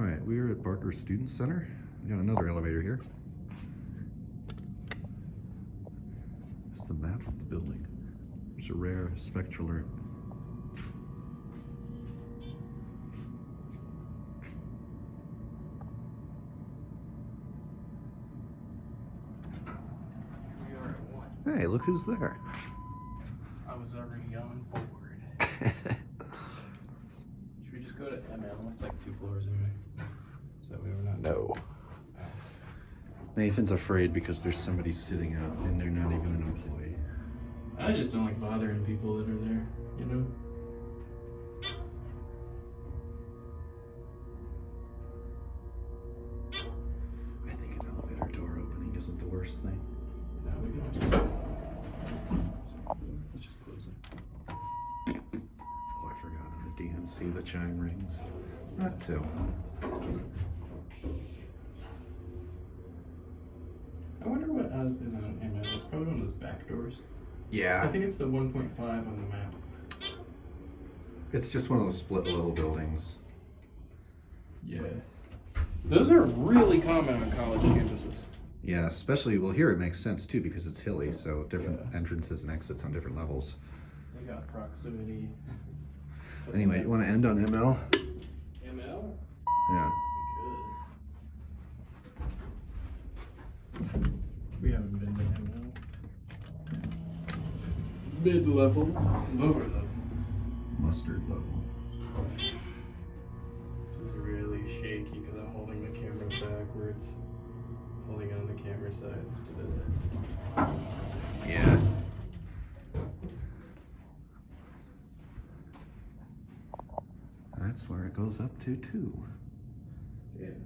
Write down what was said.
Alright, we are at Barker Student Center. We got another elevator here. It's the map of the building. There's a rare spectral alert. We are at 1. Hey, look who's there. I was already on board. Should we just go to ML? It's like 2 floors anyway. So we were not. No. Nathan's afraid because there's somebody sitting out and they're not even an employee. I just don't like bothering people that are there, you know? I think an elevator door opening isn't the worst thing. No, we don't. Let's just close it. Oh, I forgot on the DMC the chime rings. Not too. I wonder what is on ML. It's probably one of those back doors. Yeah. I think it's the 1.5 on the map. It's just one of those split level buildings. Yeah. Those are really common on college campuses. Yeah, especially, well, here it makes sense too because it's hilly, so different entrances and exits on different levels. They got proximity. Anyway, you want to end on ML? ML? Yeah. We could. We haven't been to ML. Mid-level, lower level. Mustard level. This is really shaky because I'm holding the camera backwards. Holding on the camera side instead of that. Yeah. That's where it goes up to too. Yeah.